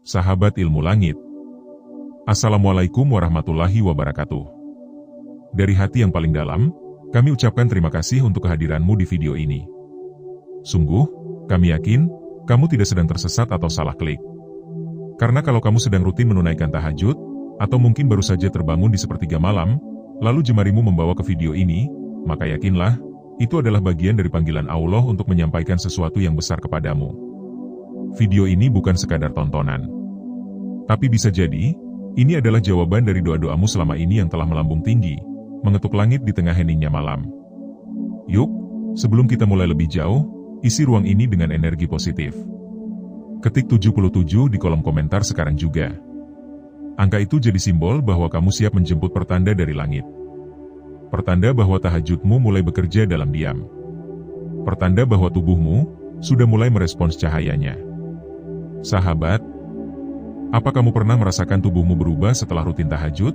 Sahabat ilmu langit. Assalamualaikum warahmatullahi wabarakatuh. Dari hati yang paling dalam, kami ucapkan terima kasih untuk kehadiranmu di video ini. Sungguh, kami yakin, kamu tidak sedang tersesat atau salah klik. Karena kalau kamu sedang rutin menunaikan tahajud, atau mungkin baru saja terbangun di sepertiga malam, lalu jemarimu membawa ke video ini, maka yakinlah, itu adalah bagian dari panggilan Allah untuk menyampaikan sesuatu yang besar kepadamu. Video ini bukan sekadar tontonan. Tapi bisa jadi, ini adalah jawaban dari doa-doamu selama ini yang telah melambung tinggi, mengetuk langit di tengah heningnya malam. Yuk, sebelum kita mulai lebih jauh, isi ruang ini dengan energi positif. Ketik 77 di kolom komentar sekarang juga. Angka itu jadi simbol bahwa kamu siap menjemput pertanda dari langit. Pertanda bahwa tahajudmu mulai bekerja dalam diam. Pertanda bahwa tubuhmu sudah mulai merespons cahayanya. Sahabat, apa kamu pernah merasakan tubuhmu berubah setelah rutin tahajud?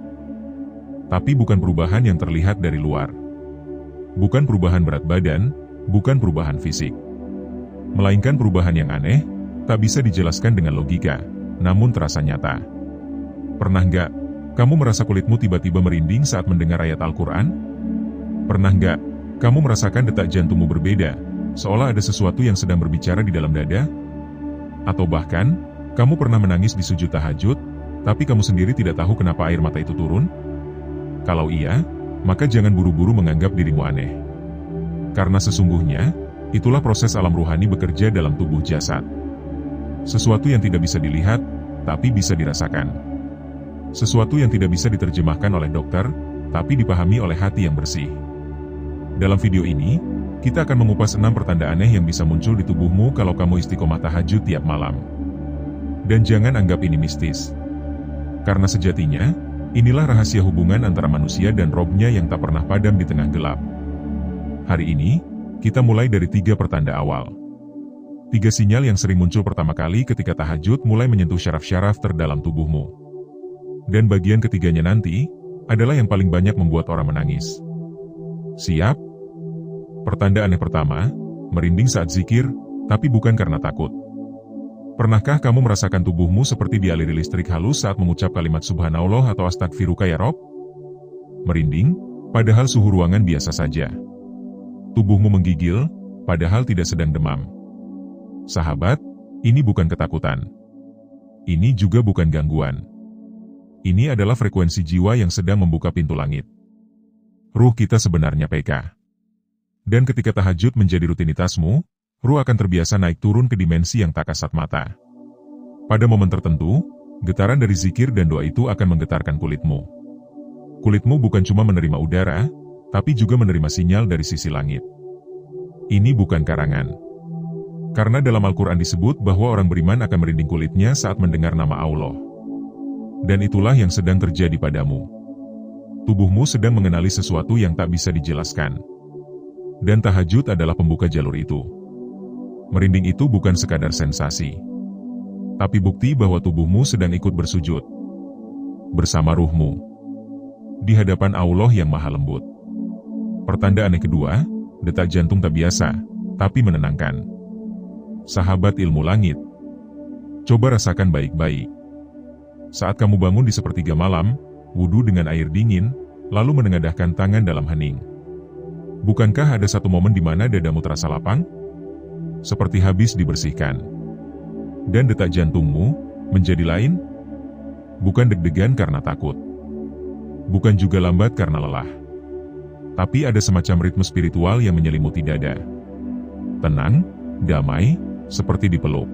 Tapi bukan perubahan yang terlihat dari luar. Bukan perubahan berat badan, bukan perubahan fisik. Melainkan perubahan yang aneh, tak bisa dijelaskan dengan logika, namun terasa nyata. Pernah nggak, kamu merasa kulitmu tiba-tiba merinding saat mendengar ayat Al-Quran? Pernah nggak, kamu merasakan detak jantungmu berbeda, seolah ada sesuatu yang sedang berbicara di dalam dada? Atau bahkan, kamu pernah menangis di sujud tahajud, tapi kamu sendiri tidak tahu kenapa air mata itu turun? Kalau iya, maka jangan buru-buru menganggap dirimu aneh. Karena sesungguhnya, itulah proses alam ruhani bekerja dalam tubuh jasad. Sesuatu yang tidak bisa dilihat, tapi bisa dirasakan. Sesuatu yang tidak bisa diterjemahkan oleh dokter, tapi dipahami oleh hati yang bersih. Dalam video ini, kita akan mengupas 6 pertanda aneh yang bisa muncul di tubuhmu kalau kamu istiqomah tahajud tiap malam. Dan jangan anggap ini mistis. Karena sejatinya, inilah rahasia hubungan antara manusia dan Robnya yang tak pernah padam di tengah gelap. Hari ini, kita mulai dari 3 pertanda awal. 3 sinyal yang sering muncul pertama kali ketika tahajud mulai menyentuh syaraf-syaraf terdalam tubuhmu. Dan bagian ketiganya nanti, adalah yang paling banyak membuat orang menangis. Siap? Pertanda aneh pertama, merinding saat zikir, tapi bukan karena takut. Pernahkah kamu merasakan tubuhmu seperti dialiri listrik halus saat mengucap kalimat subhanallah atau astagfiruka ya Rob? Merinding, padahal suhu ruangan biasa saja. Tubuhmu menggigil, padahal tidak sedang demam. Sahabat, ini bukan ketakutan. Ini juga bukan gangguan. Ini adalah frekuensi jiwa yang sedang membuka pintu langit. Ruh kita sebenarnya PK. Dan ketika tahajud menjadi rutinitasmu, ruh akan terbiasa naik turun ke dimensi yang tak kasat mata. Pada momen tertentu, getaran dari zikir dan doa itu akan menggetarkan kulitmu. Kulitmu bukan cuma menerima udara, tapi juga menerima sinyal dari sisi langit. Ini bukan karangan. Karena dalam Al-Quran disebut bahwa orang beriman akan merinding kulitnya saat mendengar nama Allah. Dan itulah yang sedang terjadi padamu. Tubuhmu sedang mengenali sesuatu yang tak bisa dijelaskan. Dan tahajud adalah pembuka jalur itu. Merinding itu bukan sekadar sensasi, tapi bukti bahwa tubuhmu sedang ikut bersujud bersama ruhmu di hadapan Allah yang maha lembut. Pertanda aneh kedua, detak jantung tak biasa, tapi menenangkan. Sahabat ilmu langit, coba rasakan baik-baik. Saat kamu bangun di sepertiga malam, wudhu dengan air dingin, lalu menengadahkan tangan dalam hening. Bukankah ada satu momen di mana dadamu terasa lapang? Seperti habis dibersihkan. Dan detak jantungmu menjadi lain? Bukan deg-degan karena takut. Bukan juga lambat karena lelah. Tapi ada semacam ritme spiritual yang menyelimuti dada. Tenang, damai, seperti dipeluk.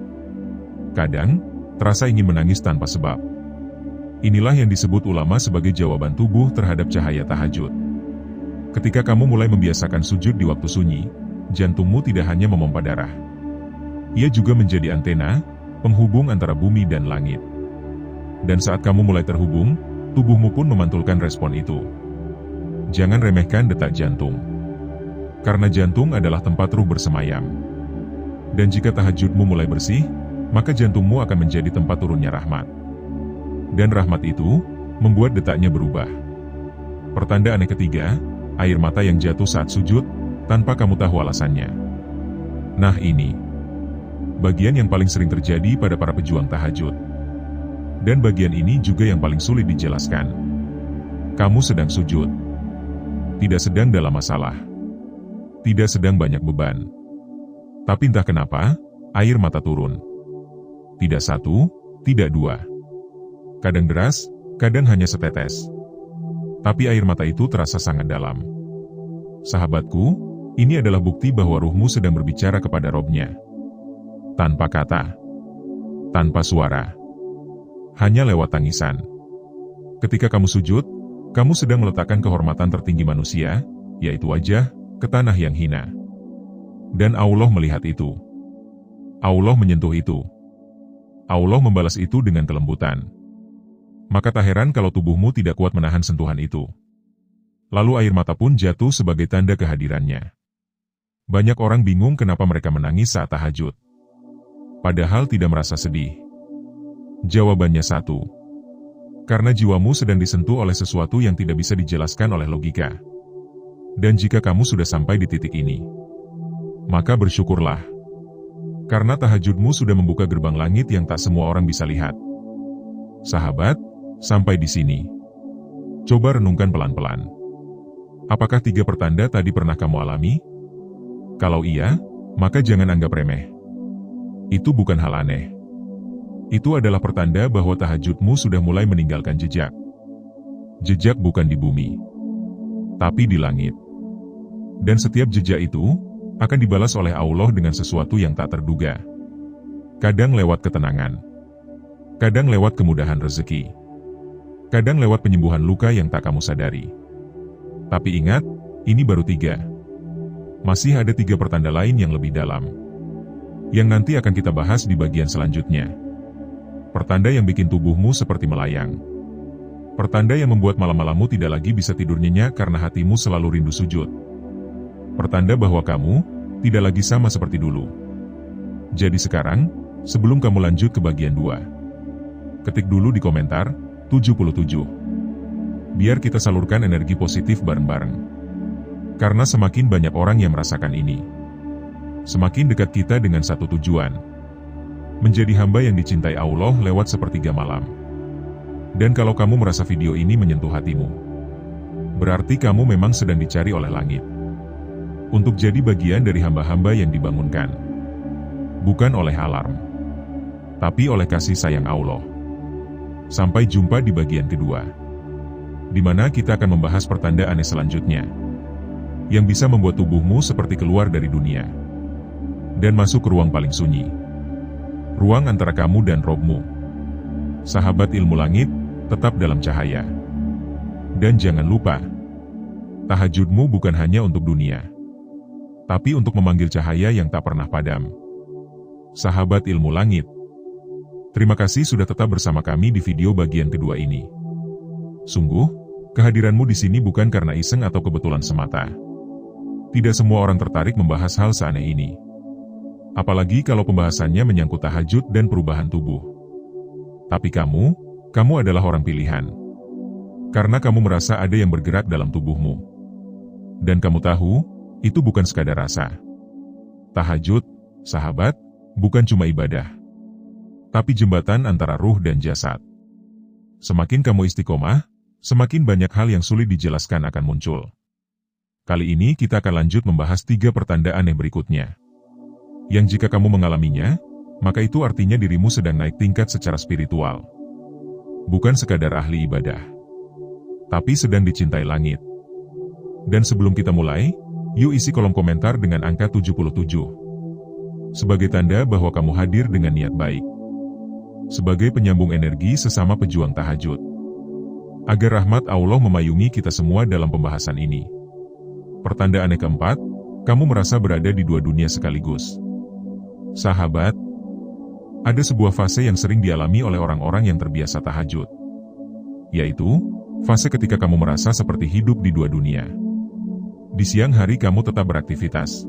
Kadang, terasa ingin menangis tanpa sebab. Inilah yang disebut ulama sebagai jawaban tubuh terhadap cahaya tahajud. Ketika kamu mulai membiasakan sujud di waktu sunyi, jantungmu tidak hanya memompa darah. Ia juga menjadi antena, penghubung antara bumi dan langit. Dan saat kamu mulai terhubung, tubuhmu pun memantulkan respon itu. Jangan remehkan detak jantung. Karena jantung adalah tempat ruh bersemayam. Dan jika tahajudmu mulai bersih, maka jantungmu akan menjadi tempat turunnya rahmat. Dan rahmat itu, membuat detaknya berubah. Pertanda aneh ketiga, air mata yang jatuh saat sujud, tanpa kamu tahu alasannya. Nah ini, bagian yang paling sering terjadi pada para pejuang tahajud. Dan bagian ini juga yang paling sulit dijelaskan. Kamu sedang sujud. Tidak sedang dalam masalah. Tidak sedang banyak beban. Tapi entah kenapa, air mata turun. Tidak satu, tidak dua. Kadang deras, kadang hanya setetes. Tapi air mata itu terasa sangat dalam. Sahabatku, ini adalah bukti bahwa ruhmu sedang berbicara kepada Robnya. Tanpa kata. Tanpa suara. Hanya lewat tangisan. Ketika kamu sujud, kamu sedang meletakkan kehormatan tertinggi manusia, yaitu wajah, ke tanah yang hina. Dan Allah melihat itu. Allah menyentuh itu. Allah membalas itu dengan kelembutan. Maka tak heran kalau tubuhmu tidak kuat menahan sentuhan itu. Lalu air mata pun jatuh sebagai tanda kehadirannya. Banyak orang bingung kenapa mereka menangis saat tahajud. Padahal tidak merasa sedih. Jawabannya satu. Karena jiwamu sedang disentuh oleh sesuatu yang tidak bisa dijelaskan oleh logika. Dan jika kamu sudah sampai di titik ini, maka bersyukurlah. Karena tahajudmu sudah membuka gerbang langit yang tak semua orang bisa lihat. Sahabat, sampai di sini. Coba renungkan pelan-pelan. Apakah 3 pertanda tadi pernah kamu alami? Kalau iya, maka jangan anggap remeh. Itu bukan hal aneh. Itu adalah pertanda bahwa tahajudmu sudah mulai meninggalkan jejak. Jejak bukan di bumi, tapi di langit. Dan setiap jejak itu akan dibalas oleh Allah dengan sesuatu yang tak terduga. Kadang lewat ketenangan. Kadang lewat kemudahan rezeki. Kadang lewat penyembuhan luka yang tak kamu sadari. Tapi ingat, ini baru 3. Masih ada 3 pertanda lain yang lebih dalam, yang nanti akan kita bahas di bagian selanjutnya. Pertanda yang bikin tubuhmu seperti melayang. Pertanda yang membuat malam-malammu tidak lagi bisa tidur nyenyak karena hatimu selalu rindu sujud. Pertanda bahwa kamu tidak lagi sama seperti dulu. Jadi sekarang, sebelum kamu lanjut ke bagian 2, ketik dulu di komentar, 77. Biar kita salurkan energi positif bareng-bareng. Karena semakin banyak orang yang merasakan ini, semakin dekat kita dengan satu tujuan. Menjadi hamba yang dicintai Allah lewat sepertiga malam. Dan kalau kamu merasa video ini menyentuh hatimu, berarti kamu memang sedang dicari oleh langit. Untuk jadi bagian dari hamba-hamba yang dibangunkan. Bukan oleh alarm, tapi oleh kasih sayang Allah. Sampai jumpa di bagian kedua, di mana kita akan membahas pertanda aneh selanjutnya, yang bisa membuat tubuhmu seperti keluar dari dunia, dan masuk ke ruang paling sunyi. Ruang antara kamu dan Robmu. Sahabat ilmu langit, tetap dalam cahaya. Dan jangan lupa, tahajudmu bukan hanya untuk dunia, tapi untuk memanggil cahaya yang tak pernah padam. Sahabat ilmu langit, terima kasih sudah tetap bersama kami di video bagian kedua ini. Sungguh, kehadiranmu di sini bukan karena iseng atau kebetulan semata. Tidak semua orang tertarik membahas hal seaneh ini. Apalagi kalau pembahasannya menyangkut tahajud dan perubahan tubuh. Tapi kamu adalah orang pilihan. Karena kamu merasa ada yang bergerak dalam tubuhmu. Dan kamu tahu, itu bukan sekadar rasa. Tahajud, sahabat, bukan cuma ibadah, tapi jembatan antara ruh dan jasad. Semakin kamu istiqomah, semakin banyak hal yang sulit dijelaskan akan muncul. Kali ini kita akan lanjut membahas 3 pertanda aneh berikutnya. Yang jika kamu mengalaminya, maka itu artinya dirimu sedang naik tingkat secara spiritual. Bukan sekadar ahli ibadah, tapi sedang dicintai langit. Dan sebelum kita mulai, yuk isi kolom komentar dengan angka 77. Sebagai tanda bahwa kamu hadir dengan niat baik. Sebagai penyambung energi sesama pejuang tahajud. Agar rahmat Allah memayungi kita semua dalam pembahasan ini. Pertanda aneh keempat, kamu merasa berada di 2 dunia sekaligus. Sahabat, ada sebuah fase yang sering dialami oleh orang-orang yang terbiasa tahajud. Yaitu, fase ketika kamu merasa seperti hidup di 2 dunia. Di siang hari kamu tetap beraktivitas.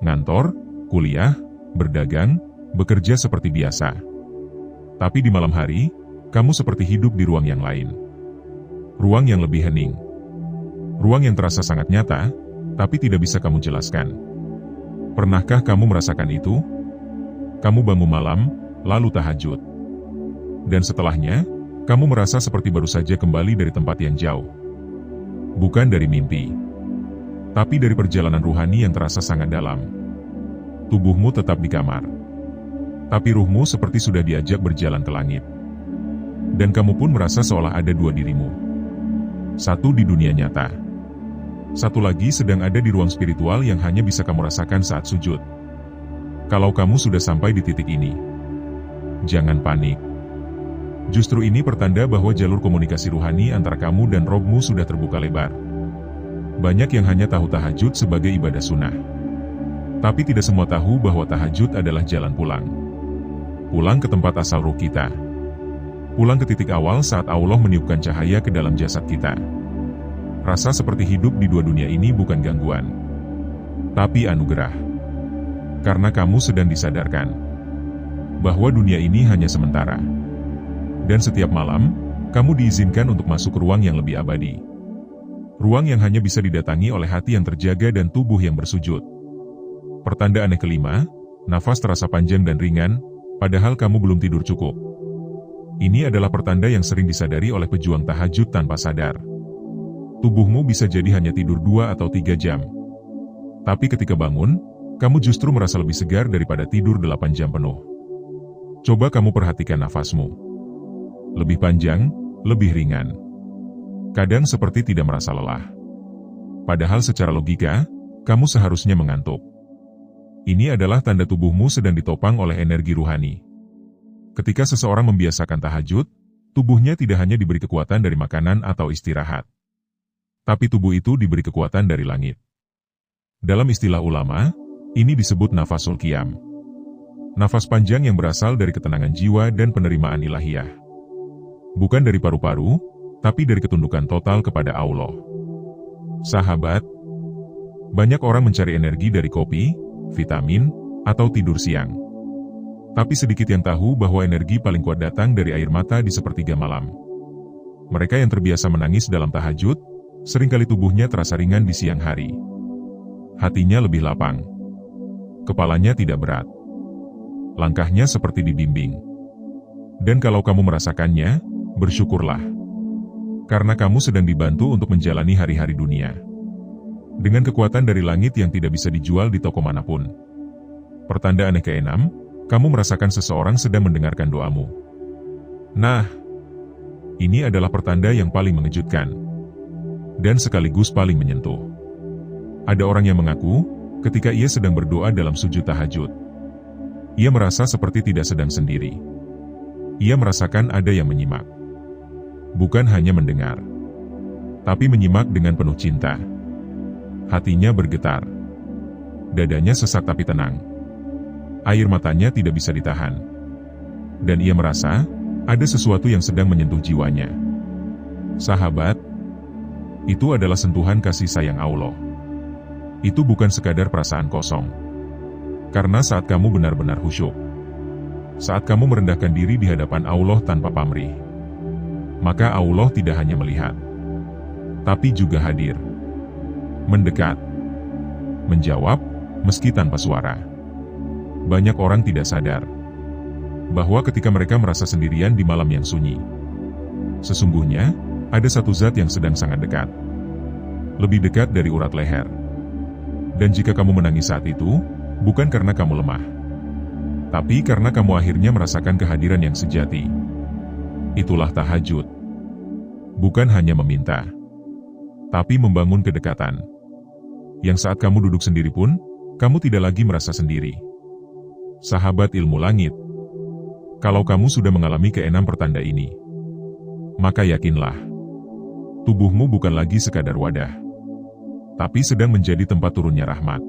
Ngantor, kuliah, berdagang, bekerja seperti biasa. Tapi di malam hari, kamu seperti hidup di ruang yang lain. Ruang yang lebih hening. Ruang yang terasa sangat nyata, tapi tidak bisa kamu jelaskan. Pernahkah kamu merasakan itu? Kamu bangun malam, lalu tahajud. Dan setelahnya, kamu merasa seperti baru saja kembali dari tempat yang jauh. Bukan dari mimpi, tapi dari perjalanan ruhani yang terasa sangat dalam. Tubuhmu tetap di kamar, tapi ruhmu seperti sudah diajak berjalan ke langit. Dan kamu pun merasa seolah ada dua dirimu. Satu di dunia nyata, satu lagi sedang ada di ruang spiritual yang hanya bisa kamu rasakan saat sujud. Kalau kamu sudah sampai di titik ini, jangan panik. Justru ini pertanda bahwa jalur komunikasi ruhani antara kamu dan rohmu sudah terbuka lebar. Banyak yang hanya tahu tahajud sebagai ibadah sunnah. Tapi tidak semua tahu bahwa tahajud adalah jalan pulang. Pulang ke tempat asal ruh kita. Pulang ke titik awal saat Allah meniupkan cahaya ke dalam jasad kita. Rasa seperti hidup di dua dunia ini bukan gangguan, tapi anugerah. Karena kamu sedang disadarkan bahwa dunia ini hanya sementara. Dan setiap malam, kamu diizinkan untuk masuk ke ruang yang lebih abadi. Ruang yang hanya bisa didatangi oleh hati yang terjaga dan tubuh yang bersujud. Pertanda aneh kelima, nafas terasa panjang dan ringan, padahal kamu belum tidur cukup. Ini adalah pertanda yang sering disadari oleh pejuang tahajud tanpa sadar. Tubuhmu bisa jadi hanya tidur 2 atau 3 jam. Tapi ketika bangun, kamu justru merasa lebih segar daripada tidur 8 jam penuh. Coba kamu perhatikan nafasmu. Lebih panjang, lebih ringan. Kadang seperti tidak merasa lelah. Padahal secara logika, kamu seharusnya mengantuk. Ini adalah tanda tubuhmu sedang ditopang oleh energi ruhani. Ketika seseorang membiasakan tahajud, tubuhnya tidak hanya diberi kekuatan dari makanan atau istirahat. Tapi tubuh itu diberi kekuatan dari langit. Dalam istilah ulama, ini disebut nafasul qiyam. Nafas panjang yang berasal dari ketenangan jiwa dan penerimaan ilahiyah. Bukan dari paru-paru, tapi dari ketundukan total kepada Allah. Sahabat, banyak orang mencari energi dari kopi, vitamin, atau tidur siang. Tapi sedikit yang tahu bahwa energi paling kuat datang dari air mata di sepertiga malam. Mereka yang terbiasa menangis dalam tahajud, seringkali tubuhnya terasa ringan di siang hari. Hatinya lebih lapang. Kepalanya tidak berat. Langkahnya seperti dibimbing. Dan kalau kamu merasakannya, bersyukurlah. Karena kamu sedang dibantu untuk menjalani hari-hari dunia. Dengan kekuatan dari langit yang tidak bisa dijual di toko manapun. Pertanda aneh ke-6, kamu merasakan seseorang sedang mendengarkan doamu. Nah, ini adalah pertanda yang paling mengejutkan. Dan sekaligus paling menyentuh. Ada orang yang mengaku, ketika ia sedang berdoa dalam sujud tahajud. Ia merasa seperti tidak sedang sendiri. Ia merasakan ada yang menyimak. Bukan hanya mendengar, tapi menyimak dengan penuh cinta. Hatinya bergetar. Dadanya sesak tapi tenang. Air matanya tidak bisa ditahan. Dan ia merasa, ada sesuatu yang sedang menyentuh jiwanya. Sahabat, itu adalah sentuhan kasih sayang Allah. Itu bukan sekadar perasaan kosong. Karena saat kamu benar-benar khusyuk, saat kamu merendahkan diri di hadapan Allah tanpa pamrih, maka Allah tidak hanya melihat, tapi juga hadir. Mendekat. Menjawab, meski tanpa suara. Banyak orang tidak sadar bahwa ketika mereka merasa sendirian di malam yang sunyi, sesungguhnya ada satu zat yang sedang sangat dekat. Lebih dekat dari urat leher. Dan jika kamu menangis saat itu, bukan karena kamu lemah, tapi karena kamu akhirnya merasakan kehadiran yang sejati. Itulah tahajud. Bukan hanya meminta, tapi membangun kedekatan. Yang saat kamu duduk sendiri pun, kamu tidak lagi merasa sendiri. Sahabat ilmu langit, kalau kamu sudah mengalami ke-6 pertanda ini, maka yakinlah, tubuhmu bukan lagi sekadar wadah, tapi sedang menjadi tempat turunnya rahmat.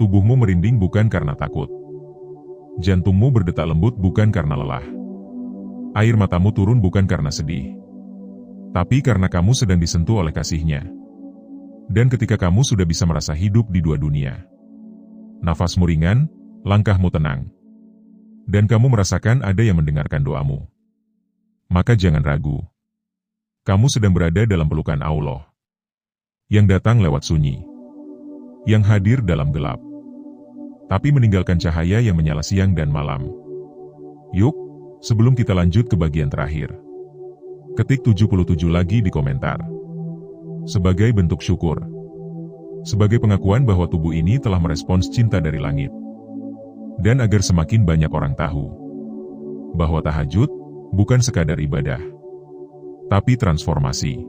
Tubuhmu merinding bukan karena takut. Jantungmu berdetak lembut bukan karena lelah. Air matamu turun bukan karena sedih, tapi karena kamu sedang disentuh oleh kasih-Nya. Dan ketika kamu sudah bisa merasa hidup di dua dunia, nafasmu ringan, langkahmu tenang, dan kamu merasakan ada yang mendengarkan doamu, maka jangan ragu. Kamu sedang berada dalam pelukan Allah, yang datang lewat sunyi, yang hadir dalam gelap, tapi meninggalkan cahaya yang menyala siang dan malam. Yuk, Sebelum kita lanjut ke bagian terakhir, ketik 77 lagi di komentar. Sebagai bentuk syukur. Sebagai pengakuan bahwa tubuh ini telah merespons cinta dari langit. Dan agar semakin banyak orang tahu bahwa tahajud bukan sekadar ibadah, tapi transformasi.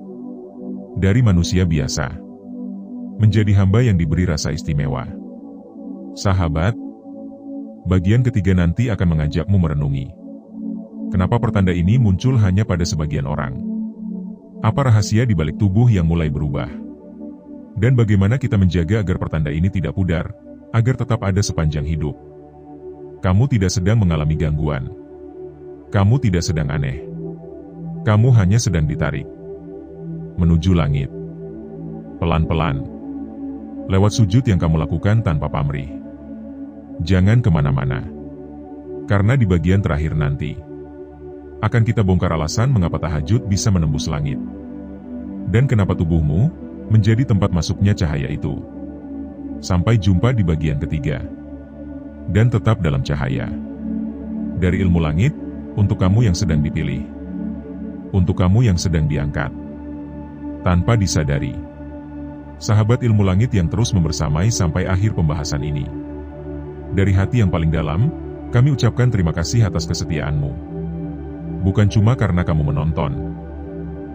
Dari manusia biasa menjadi hamba yang diberi rasa istimewa. Sahabat, bagian ketiga nanti akan mengajakmu merenungi. Kenapa pertanda ini muncul hanya pada sebagian orang? Apa rahasia di balik tubuh yang mulai berubah? Dan bagaimana kita menjaga agar pertanda ini tidak pudar, agar tetap ada sepanjang hidup? Kamu tidak sedang mengalami gangguan. Kamu tidak sedang aneh. Kamu hanya sedang ditarik menuju langit. Pelan-pelan. Lewat sujud yang kamu lakukan tanpa pamrih. Jangan kemana-mana. Karena di bagian terakhir nanti, akan kita bongkar alasan mengapa tahajud bisa menembus langit. Dan kenapa tubuhmu menjadi tempat masuknya cahaya itu. Sampai jumpa di bagian ketiga. Dan tetap dalam cahaya. Dari ilmu langit, untuk kamu yang sedang dipilih. Untuk kamu yang sedang diangkat. Tanpa disadari. Sahabat ilmu langit yang terus membersamai sampai akhir pembahasan ini. Dari hati yang paling dalam, kami ucapkan terima kasih atas kesetiaanmu. Bukan cuma karena kamu menonton,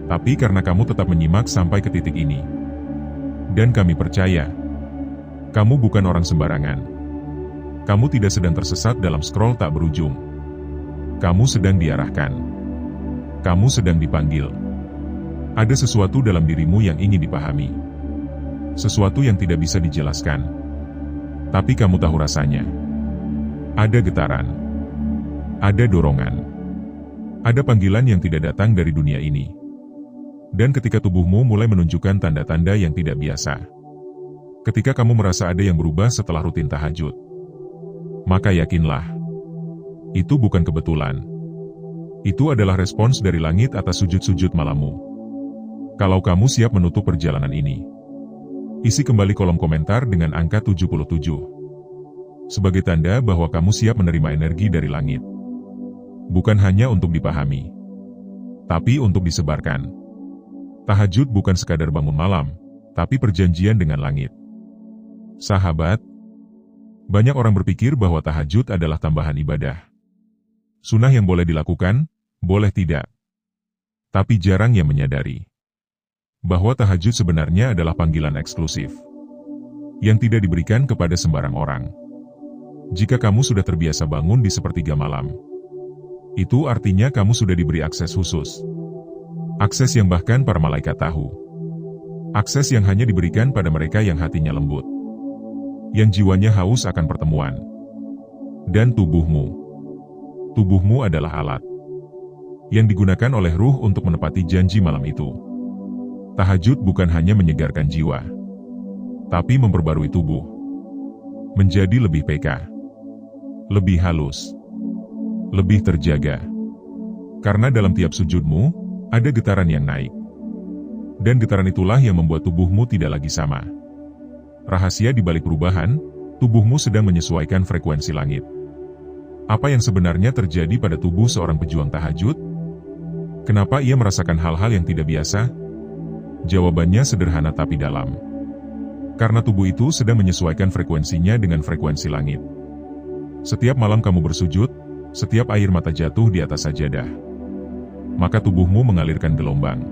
tapi karena kamu tetap menyimak sampai ke titik ini. Dan kami percaya, kamu bukan orang sembarangan. Kamu tidak sedang tersesat dalam scroll tak berujung. Kamu sedang diarahkan. Kamu sedang dipanggil. Ada sesuatu dalam dirimu yang ingin dipahami. Sesuatu yang tidak bisa dijelaskan. Tapi kamu tahu rasanya. Ada getaran. Ada dorongan. Ada panggilan yang tidak datang dari dunia ini. Dan ketika tubuhmu mulai menunjukkan tanda-tanda yang tidak biasa. Ketika kamu merasa ada yang berubah setelah rutin tahajud. Maka yakinlah. Itu bukan kebetulan. Itu adalah respons dari langit atas sujud-sujud malammu. Kalau kamu siap menutup perjalanan ini. Isi kembali kolom komentar dengan angka 77. Sebagai tanda bahwa kamu siap menerima energi dari langit. Bukan hanya untuk dipahami, tapi untuk disebarkan. Tahajud bukan sekadar bangun malam, tapi perjanjian dengan langit. Sahabat, banyak orang berpikir bahwa tahajud adalah tambahan ibadah. Sunnah yang boleh dilakukan, boleh tidak. Tapi jarang yang menyadari bahwa tahajud sebenarnya adalah panggilan eksklusif yang tidak diberikan kepada sembarang orang. Jika kamu sudah terbiasa bangun di sepertiga malam, itu artinya kamu sudah diberi akses khusus. Akses yang bahkan para malaikat tahu. Akses yang hanya diberikan pada mereka yang hatinya lembut. Yang jiwanya haus akan pertemuan. Dan tubuhmu. Tubuhmu adalah alat yang digunakan oleh ruh untuk menepati janji malam itu. Tahajud bukan hanya menyegarkan jiwa, tapi memperbarui tubuh. Menjadi lebih peka. Lebih halus. Lebih terjaga. Karena dalam tiap sujudmu, ada getaran yang naik. Dan getaran itulah yang membuat tubuhmu tidak lagi sama. Rahasia di balik perubahan, tubuhmu sedang menyesuaikan frekuensi langit. Apa yang sebenarnya terjadi pada tubuh seorang pejuang tahajud? Kenapa ia merasakan hal-hal yang tidak biasa? Jawabannya sederhana tapi dalam. Karena tubuh itu sedang menyesuaikan frekuensinya dengan frekuensi langit. Setiap malam kamu bersujud, setiap air mata jatuh di atas sajadah, maka tubuhmu mengalirkan gelombang.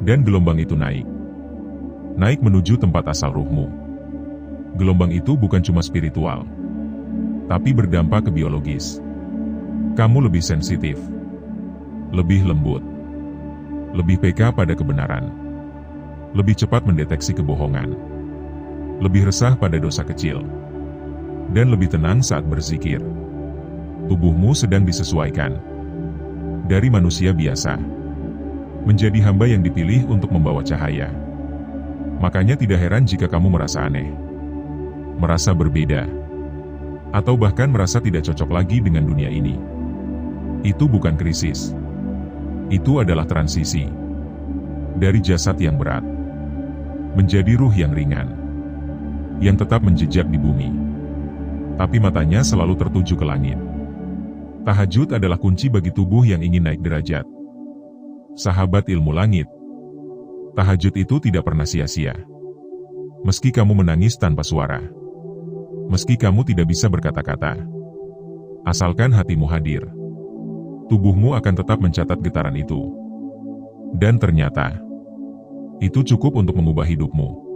Dan gelombang itu naik. Naik menuju tempat asal ruhmu. Gelombang itu bukan cuma spiritual, tapi berdampak ke biologis. Kamu lebih sensitif, lebih lembut, lebih peka pada kebenaran, lebih cepat mendeteksi kebohongan, lebih resah pada dosa kecil, dan lebih tenang saat berzikir. Tubuhmu sedang disesuaikan. Dari manusia biasa, menjadi hamba yang dipilih untuk membawa cahaya. Makanya tidak heran jika kamu merasa aneh, merasa berbeda, atau bahkan merasa tidak cocok lagi dengan dunia ini. Itu bukan krisis. Itu adalah transisi. Dari jasad yang berat, menjadi ruh yang ringan, yang tetap menjejak di bumi. Tapi matanya selalu tertuju ke langit. Tahajud adalah kunci bagi tubuh yang ingin naik derajat. Sahabat ilmu langit, tahajud itu tidak pernah sia-sia. Meski kamu menangis tanpa suara, meski kamu tidak bisa berkata-kata, asalkan hatimu hadir, tubuhmu akan tetap mencatat getaran itu. Dan ternyata, itu cukup untuk mengubah hidupmu.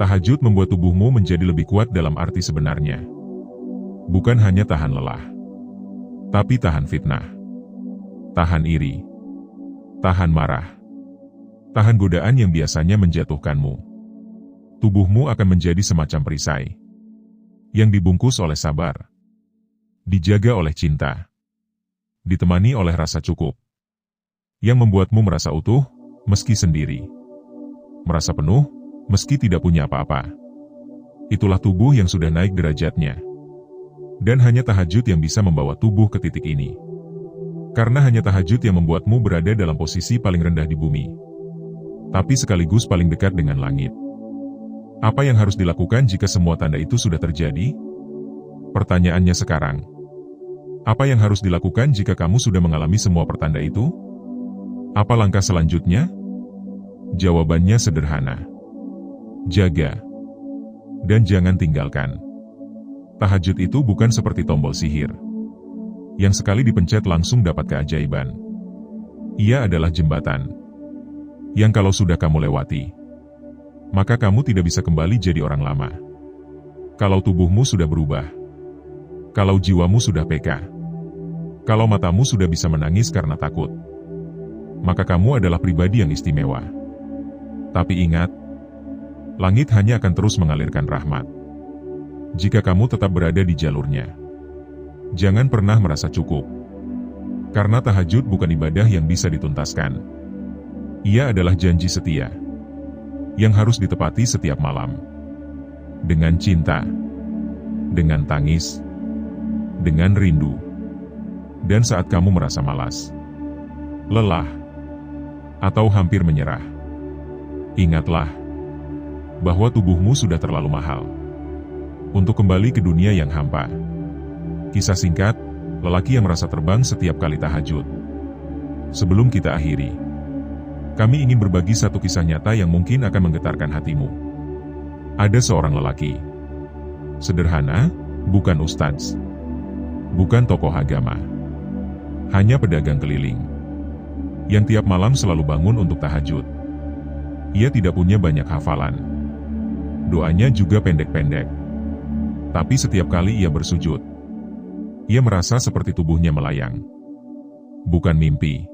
Tahajud membuat tubuhmu menjadi lebih kuat dalam arti sebenarnya. Bukan hanya tahan lelah, tapi tahan fitnah, tahan iri, tahan marah, tahan godaan yang biasanya menjatuhkanmu. Tubuhmu akan menjadi semacam perisai yang dibungkus oleh sabar, dijaga oleh cinta, ditemani oleh rasa cukup, yang membuatmu merasa utuh meski sendiri, merasa penuh meski tidak punya apa-apa. Itulah tubuh yang sudah naik derajatnya. Dan hanya tahajud yang bisa membawa tubuh ke titik ini. Karena hanya tahajud yang membuatmu berada dalam posisi paling rendah di bumi, tapi sekaligus paling dekat dengan langit. Apa yang harus dilakukan jika semua tanda itu sudah terjadi? Pertanyaannya sekarang, apa yang harus dilakukan jika kamu sudah mengalami semua pertanda itu? Apa langkah selanjutnya? Jawabannya sederhana. Jaga. Dan jangan tinggalkan. Tahajud itu bukan seperti tombol sihir, yang sekali dipencet langsung dapat keajaiban. Ia adalah jembatan, yang kalau sudah kamu lewati, maka kamu tidak bisa kembali jadi orang lama. Kalau tubuhmu sudah berubah, kalau jiwamu sudah peka, kalau matamu sudah bisa menangis karena takut, maka kamu adalah pribadi yang istimewa. Tapi ingat, langit hanya akan terus mengalirkan rahmat jika kamu tetap berada di jalurnya. Jangan pernah merasa cukup, karena tahajud bukan ibadah yang bisa dituntaskan. Ia adalah janji setia yang harus ditepati setiap malam, dengan cinta, dengan tangis, dengan rindu, dan saat kamu merasa malas, lelah, atau hampir menyerah. Ingatlah bahwa tubuhmu sudah terlalu mahal untuk kembali ke dunia yang hampa. Kisah singkat, lelaki yang merasa terbang setiap kali tahajud. Sebelum kita akhiri, kami ingin berbagi satu kisah nyata yang mungkin akan menggetarkan hatimu. Ada seorang lelaki, sederhana, bukan ustadz, bukan tokoh agama, hanya pedagang keliling, yang tiap malam selalu bangun untuk tahajud. Ia tidak punya banyak hafalan, doanya juga pendek-pendek. Tapi setiap kali ia bersujud, ia merasa seperti tubuhnya melayang. Bukan mimpi,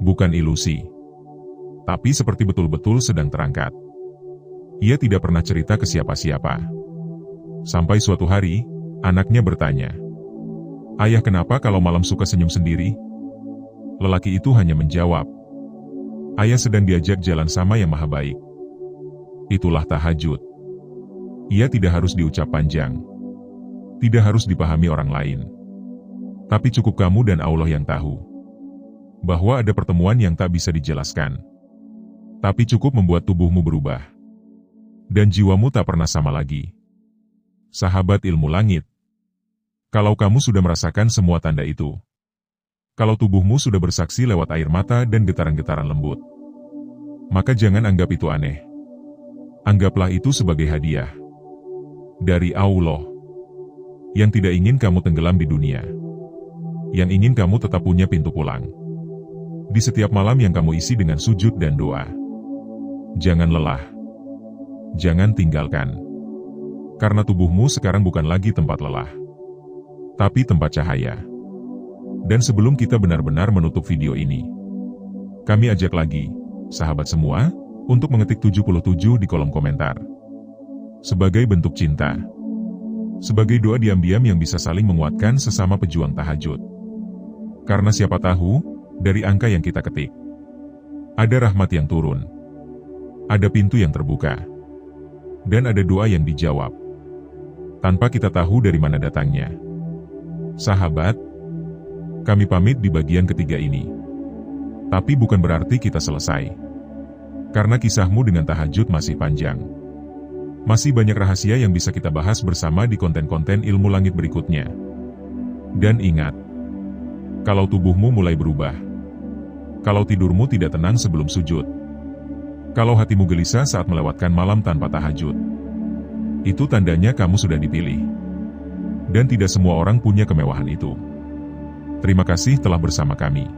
bukan ilusi, tapi seperti betul-betul sedang terangkat. Ia tidak pernah cerita ke siapa-siapa. Sampai suatu hari, anaknya bertanya, "Ayah, kenapa kalau malam suka senyum sendiri?" Lelaki itu hanya menjawab, "Ayah sedang diajak jalan sama Yang Maha Baik." Itulah tahajud. Ia tidak harus diucap panjang, tidak harus dipahami orang lain, tapi cukup kamu dan Allah yang tahu bahwa ada pertemuan yang tak bisa dijelaskan, tapi cukup membuat tubuhmu berubah, dan jiwamu tak pernah sama lagi. Sahabat ilmu langit, kalau kamu sudah merasakan semua tanda itu, kalau tubuhmu sudah bersaksi lewat air mata dan getaran-getaran lembut, maka jangan anggap itu aneh. Anggaplah itu sebagai hadiah dari Allah, yang tidak ingin kamu tenggelam di dunia, yang ingin kamu tetap punya pintu pulang di setiap malam yang kamu isi dengan sujud dan doa. Jangan lelah, jangan tinggalkan, karena tubuhmu sekarang bukan lagi tempat lelah, tapi tempat cahaya. Dan sebelum kita benar-benar menutup video ini, kami ajak lagi, sahabat semua, untuk mengetik 77 di kolom komentar. Sebagai bentuk cinta, sebagai doa diam-diam yang bisa saling menguatkan sesama pejuang tahajud. Karena siapa tahu, dari angka yang kita ketik, ada rahmat yang turun, ada pintu yang terbuka, dan ada doa yang dijawab, tanpa kita tahu dari mana datangnya. Sahabat, kami pamit di bagian ketiga ini. Tapi bukan berarti kita selesai. Karena kisahmu dengan tahajud masih panjang. Masih banyak rahasia yang bisa kita bahas bersama di konten-konten ilmu langit berikutnya. Dan ingat, Kalau tubuhmu mulai berubah. Kalau tidurmu tidak tenang sebelum sujud. Kalau hatimu gelisah saat melewatkan malam tanpa tahajud. Itu tandanya kamu sudah dipilih. Dan tidak semua orang punya kemewahan itu. Terima kasih telah bersama kami.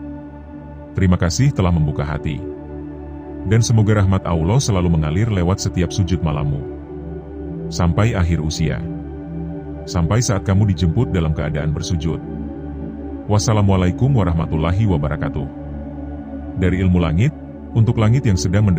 Terima kasih telah membuka hati. Dan semoga rahmat Allah selalu mengalir lewat setiap sujud malammu. Sampai akhir usia. Sampai saat kamu dijemput dalam keadaan bersujud. Wassalamualaikum warahmatullahi wabarakatuh. Dari Ilmu Langit, untuk langit yang sedang mendekati